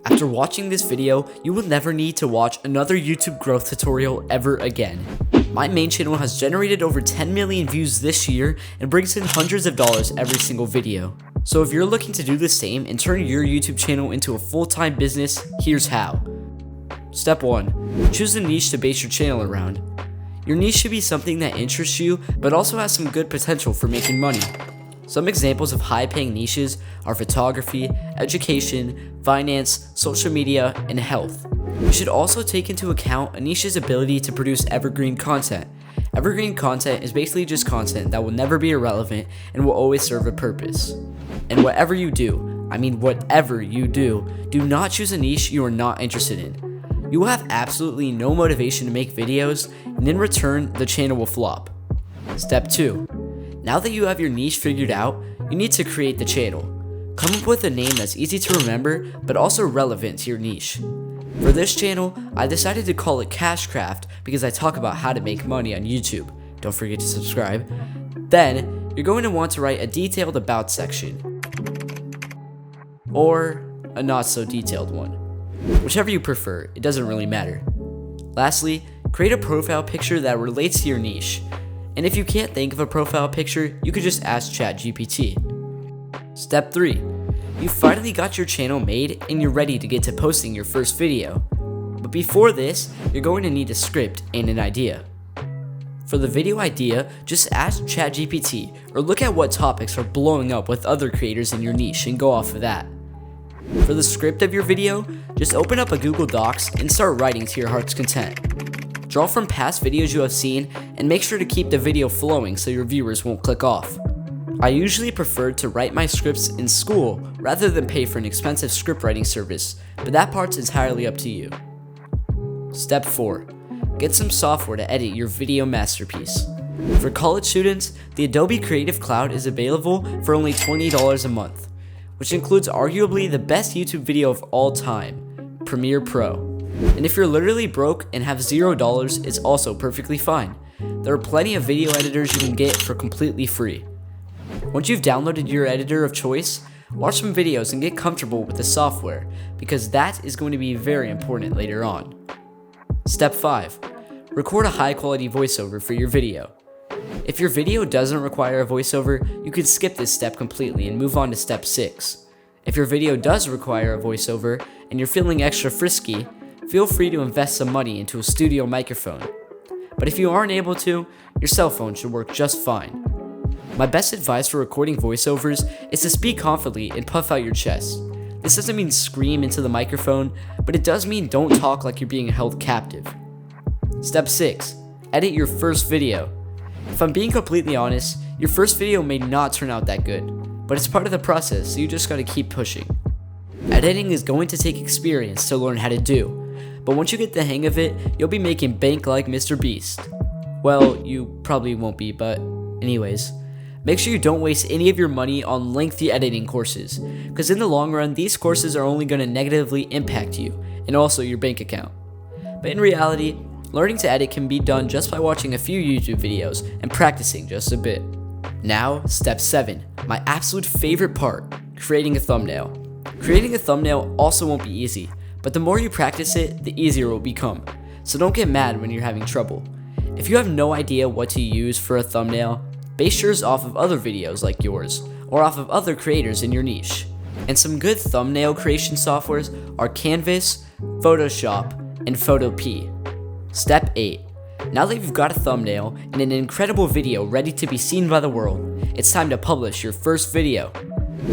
After watching this video, you will never need to watch another YouTube growth tutorial ever again. My main channel has generated over 10 million views this year and brings in hundreds of dollars every single video. So if you're looking to do the same and turn your YouTube channel into a full-time business, here's how. Step 1. Choose a niche to base your channel around. Your niche should be something that interests you, but also has some good potential for making money. Some examples of high-paying niches are photography, education, finance, social media, and health. You should also take into account a niche's ability to produce evergreen content. Evergreen content is basically just content that will never be irrelevant and will always serve a purpose. And whatever you do, do not choose a niche you are not interested in. You will have absolutely no motivation to make videos, and in return, the channel will flop. Step 2. Now that you have your niche figured out, you need to create the channel. Come up with a name that's easy to remember, but also relevant to your niche. For this channel, I decided to call it Cashcraft because I talk about how to make money on YouTube. Don't forget to subscribe. Then, you're going to want to write a detailed about section, or a not so detailed one. Whichever you prefer, it doesn't really matter. Lastly, create a profile picture that relates to your niche. And if you can't think of a profile picture, you could just ask ChatGPT. Step 3. You finally got your channel made and you're ready to get to posting your first video. But before this, you're going to need a script and an idea. For the video idea, just ask ChatGPT or look at what topics are blowing up with other creators in your niche and go off of that. For the script of your video, just open up a Google Docs and start writing to your heart's content. Draw from past videos you have seen and make sure to keep the video flowing so your viewers won't click off. I usually prefer to write my scripts in school rather than pay for an expensive script writing service, but that part's entirely up to you. Step 4. Get some software to edit your video masterpiece. For college students, the Adobe Creative Cloud is available for only $20 a month, which includes arguably the best YouTube video of all time, Premiere Pro. And if you're literally broke and have $0, it's also perfectly fine. There are plenty of video editors you can get for completely free. Once you've downloaded your editor of choice, watch some videos and get comfortable with the software, because that is going to be very important later on. Step 5. Record a high-quality voiceover for your video. If your video doesn't require a voiceover, you can skip this step completely and move on to step 6. If your video does require a voiceover and you're feeling extra frisky, feel free to invest some money into a studio microphone. But if you aren't able to, your cell phone should work just fine. My best advice for recording voiceovers is to speak confidently and puff out your chest. This doesn't mean scream into the microphone, but it does mean don't talk like you're being held captive. Step 6. Edit your first video. If I'm being completely honest, your first video may not turn out that good, but it's part of the process, so you just gotta keep pushing. Editing is going to take experience to learn how to do, but once you get the hang of it, you'll be making bank like Mr. Beast. Well, you probably won't be, but anyways. Make sure you don't waste any of your money on lengthy editing courses, because in the long run, these courses are only going to negatively impact you, and also your bank account. But in reality, learning to edit can be done just by watching a few YouTube videos and practicing just a bit. Now, step 7, my absolute favorite part, creating a thumbnail. Creating a thumbnail also won't be easy, but the more you practice it, the easier it will become, so don't get mad when you're having trouble. If you have no idea what to use for a thumbnail, base yours off of other videos like yours, or off of other creators in your niche. And some good thumbnail creation softwares are Canvas, Photoshop, and Photopea. Step 8. Now that you've got a thumbnail and an incredible video ready to be seen by the world, it's time to publish your first video.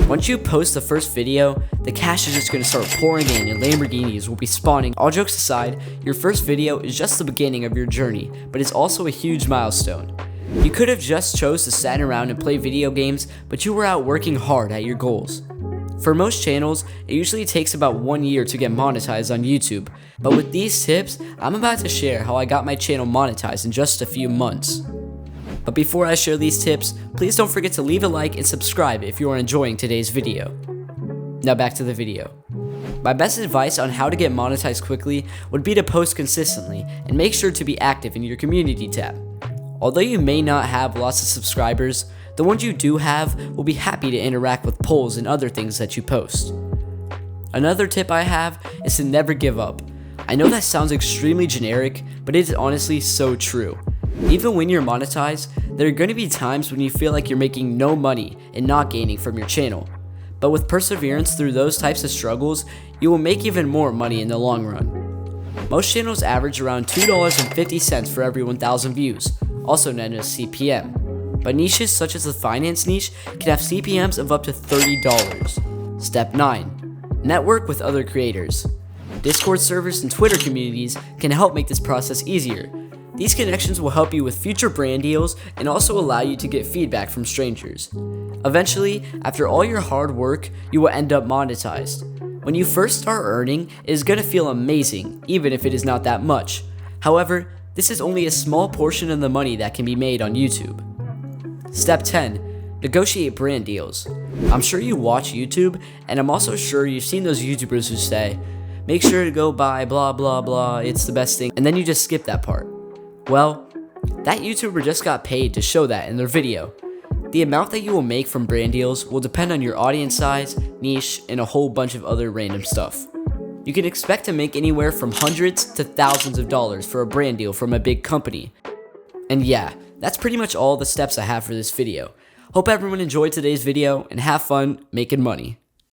Once you post the first video, the cash is just going to start pouring in and Lamborghinis will be spawning. All jokes aside, your first video is just the beginning of your journey, but it's also a huge milestone. You could have just chose to sit around and play video games, but you were out working hard at your goals. For most channels, it usually takes about 1 year to get monetized on YouTube, but with these tips, I'm about to share how I got my channel monetized in just a few months. But before I share these tips, please don't forget to leave a like and subscribe if you are enjoying today's video. Now back to the video. My best advice on how to get monetized quickly would be to post consistently and make sure to be active in your community tab. Although you may not have lots of subscribers, the ones you do have will be happy to interact with polls and other things that you post. Another tip I have is to never give up. I know that sounds extremely generic, but it is honestly so true. Even when you're monetized, there are going to be times when you feel like you're making no money and not gaining from your channel. But with perseverance through those types of struggles, you will make even more money in the long run. Most channels average around $2.50 for every 1,000 views, also known as CPM. But niches such as the finance niche can have CPMs of up to $30. Step 9. Network with other creators. Discord servers and Twitter communities can help make this process easier. These connections will help you with future brand deals and also allow you to get feedback from strangers. Eventually, after all your hard work, you will end up monetized. When you first start earning, it is going to feel amazing, even if it is not that much. However, this is only a small portion of the money that can be made on YouTube. Step 10. Negotiate brand deals. I'm sure you watch YouTube, and I'm also sure you've seen those YouTubers who say, "Make sure to go buy blah blah blah, it's the best thing," and then you just skip that part. Well, that YouTuber just got paid to show that in their video. The amount that you will make from brand deals will depend on your audience size, niche, and a whole bunch of other random stuff. You can expect to make anywhere from hundreds to thousands of dollars for a brand deal from a big company. And yeah, that's pretty much all the steps I have for this video. Hope everyone enjoyed today's video and have fun making money.